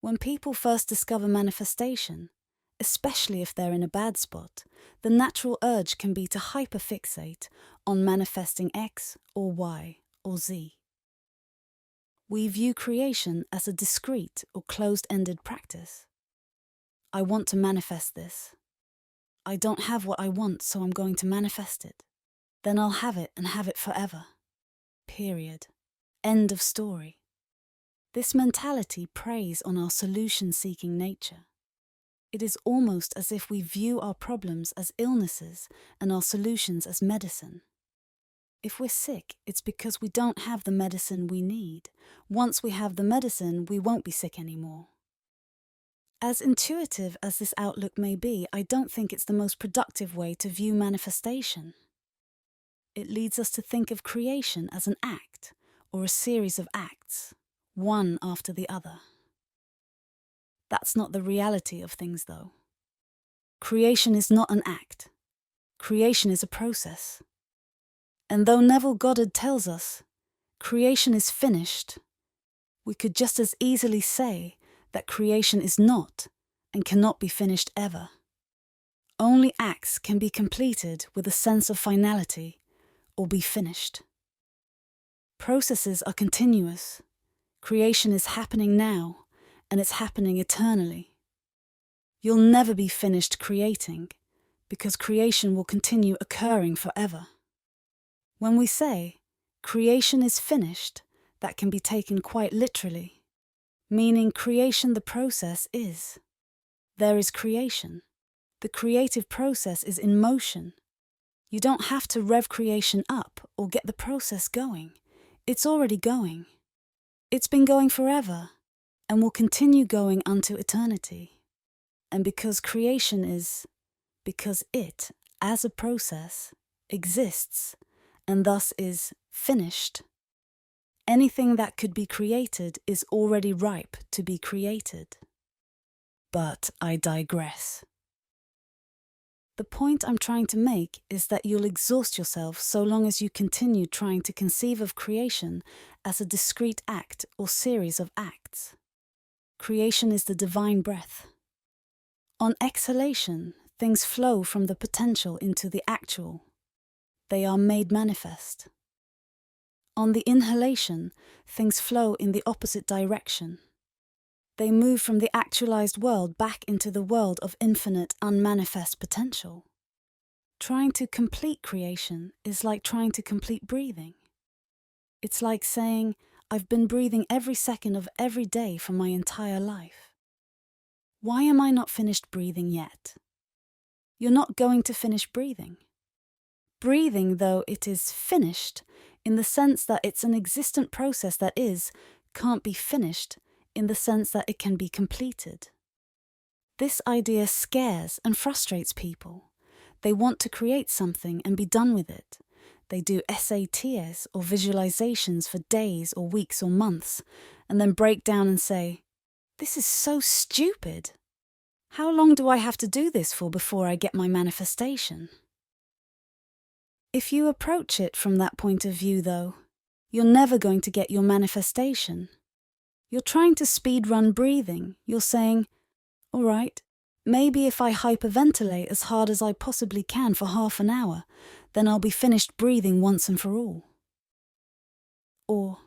When people first discover manifestation, especially if they're in a bad spot, the natural urge can be to hyperfixate on manifesting X or Y or Z. We view creation as a discrete or closed-ended practice. I want to manifest this. I don't have what I want, so I'm going to manifest it. Then I'll have it and have it forever. Period. End of story. This mentality preys on our solution-seeking nature. It is almost as if we view our problems as illnesses and our solutions as medicine. If we're sick, it's because we don't have the medicine we need. Once we have the medicine, we won't be sick anymore. As intuitive as this outlook may be, I don't think it's the most productive way to view manifestation. It leads us to think of creation as an act, or a series of acts, one after the other. That's not the reality of things, though. Creation is not an act. Creation is a process. And though Neville Goddard tells us, creation is finished, we could just as easily say that creation is not and cannot be finished ever. Only acts can be completed with a sense of finality or be finished. Processes are continuous. Creation is happening now, and it's happening eternally. You'll never be finished creating, because creation will continue occurring forever. When we say, creation is finished, that can be taken quite literally, meaning creation the process is. There is creation. The creative process is in motion. You don't have to rev creation up or get the process going. It's already going. It's been going forever and will continue going unto eternity. And because creation is, because it, as a process, exists and thus is finished, anything that could be created is already ripe to be created. But I digress. The point I'm trying to make is that you'll exhaust yourself so long as you continue trying to conceive of creation as a discrete act or series of acts. Creation is the divine breath. On exhalation, things flow from the potential into the actual. They are made manifest. On the inhalation, things flow in the opposite direction. They move from the actualized world back into the world of infinite, unmanifest potential. Trying to complete creation is like trying to complete breathing. It's like saying, I've been breathing every second of every day for my entire life. Why am I not finished breathing yet? You're not going to finish breathing. Breathing, though it is finished, in the sense that it's an existent process that is, can't be finished, in the sense that it can be completed. This idea scares and frustrates people. They want to create something and be done with it. They do SATs or visualizations for days or weeks or months, and then break down and say, "This is so stupid. How long do I have to do this for before I get my manifestation?" If you approach it from that point of view, though, you're never going to get your manifestation. You're trying to speed-run breathing. You're saying, all right, maybe if I hyperventilate as hard as I possibly can for half an hour, then I'll be finished breathing once and for all. Or,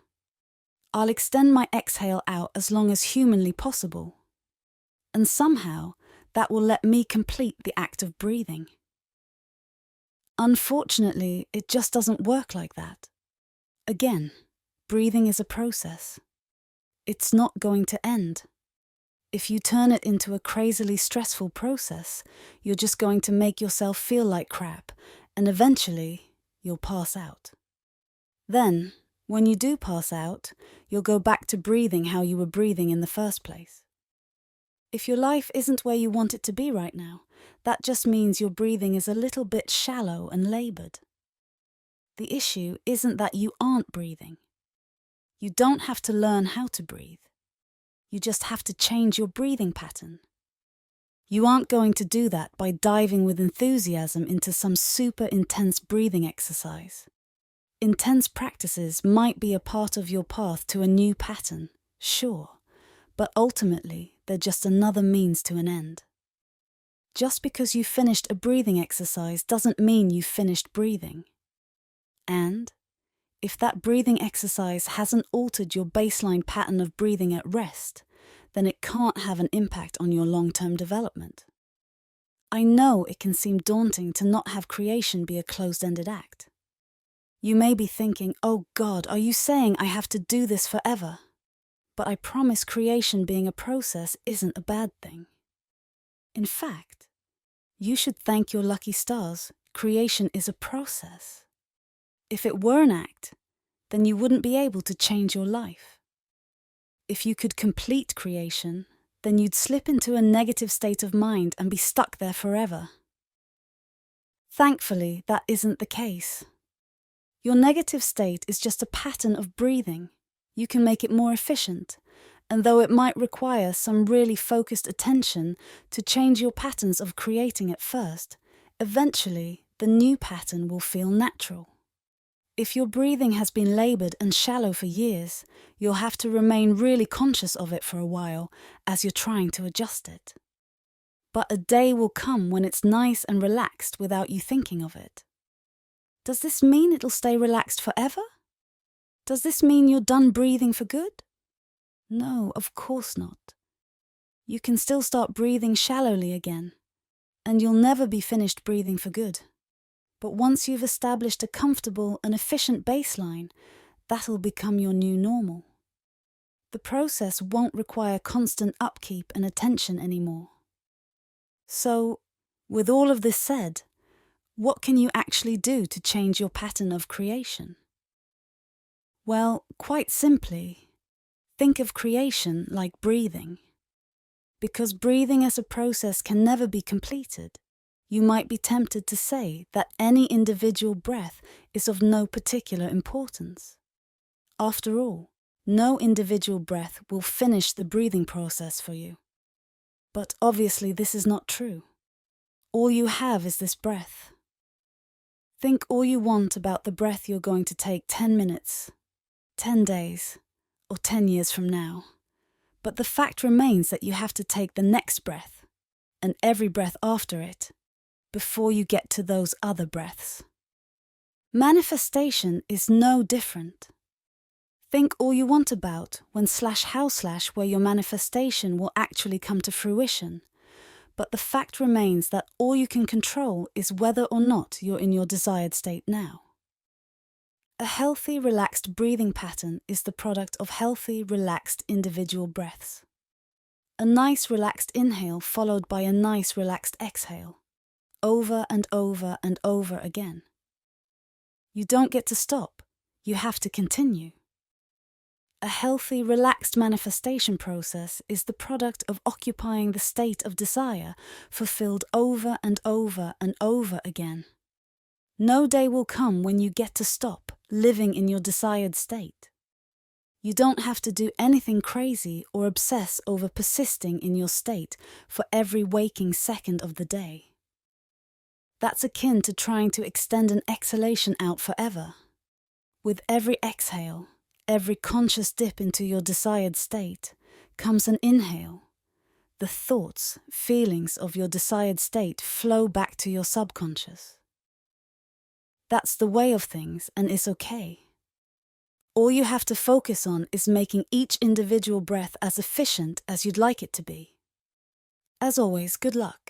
I'll extend my exhale out as long as humanly possible. And somehow, that will let me complete the act of breathing. Unfortunately, it just doesn't work like that. Again, breathing is a process. It's not going to end. If you turn it into a crazily stressful process, you're just going to make yourself feel like crap, and eventually, you'll pass out. Then, when you do pass out, you'll go back to breathing how you were breathing in the first place. If your life isn't where you want it to be right now, that just means your breathing is a little bit shallow and labored. The issue isn't that you aren't breathing. You don't have to learn how to breathe. You just have to change your breathing pattern. You aren't going to do that by diving with enthusiasm into some super intense breathing exercise. Intense practices might be a part of your path to a new pattern, sure, but ultimately they're just another means to an end. Just because you finished a breathing exercise doesn't mean you've finished breathing. And if that breathing exercise hasn't altered your baseline pattern of breathing at rest, then it can't have an impact on your long-term development. I know it can seem daunting to not have creation be a closed-ended act. You may be thinking, oh God, are you saying I have to do this forever? But I promise creation being a process isn't a bad thing. In fact, you should thank your lucky stars. Creation is a process. If it were an act, then you wouldn't be able to change your life. If you could complete creation, then you'd slip into a negative state of mind and be stuck there forever. Thankfully, that isn't the case. Your negative state is just a pattern of breathing. You can make it more efficient, and though it might require some really focused attention to change your patterns of creating at first, eventually the new pattern will feel natural. If your breathing has been laboured and shallow for years, you'll have to remain really conscious of it for a while as you're trying to adjust it. But a day will come when it's nice and relaxed without you thinking of it. Does this mean it'll stay relaxed forever? Does this mean you're done breathing for good? No, of course not. You can still start breathing shallowly again, and you'll never be finished breathing for good. But once you've established a comfortable and efficient baseline, that'll become your new normal. The process won't require constant upkeep and attention anymore. So, with all of this said, what can you actually do to change your pattern of creation? Well, quite simply, think of creation like breathing. Because breathing as a process can never be completed, you might be tempted to say that any individual breath is of no particular importance. After all, no individual breath will finish the breathing process for you. But obviously this is not true. All you have is this breath. Think all you want about the breath you're going to take 10 minutes, 10 days, or 10 years from now. But the fact remains that you have to take the next breath, and every breath after it, before you get to those other breaths. Manifestation is no different. Think all you want about when/how/ where your manifestation will actually come to fruition, but the fact remains that all you can control is whether or not you're in your desired state now. A healthy, relaxed breathing pattern is the product of healthy, relaxed individual breaths. A nice, relaxed inhale followed by a nice, relaxed exhale, over and over and over again. You don't get to stop, you have to continue. A healthy, relaxed manifestation process is the product of occupying the state of desire, fulfilled over and over and over again. No day will come when you get to stop living in your desired state. You don't have to do anything crazy or obsess over persisting in your state for every waking second of the day. That's akin to trying to extend an exhalation out forever. With every exhale, every conscious dip into your desired state, comes an inhale. The thoughts, feelings of your desired state flow back to your subconscious. That's the way of things and is okay. All you have to focus on is making each individual breath as efficient as you'd like it to be. As always, good luck.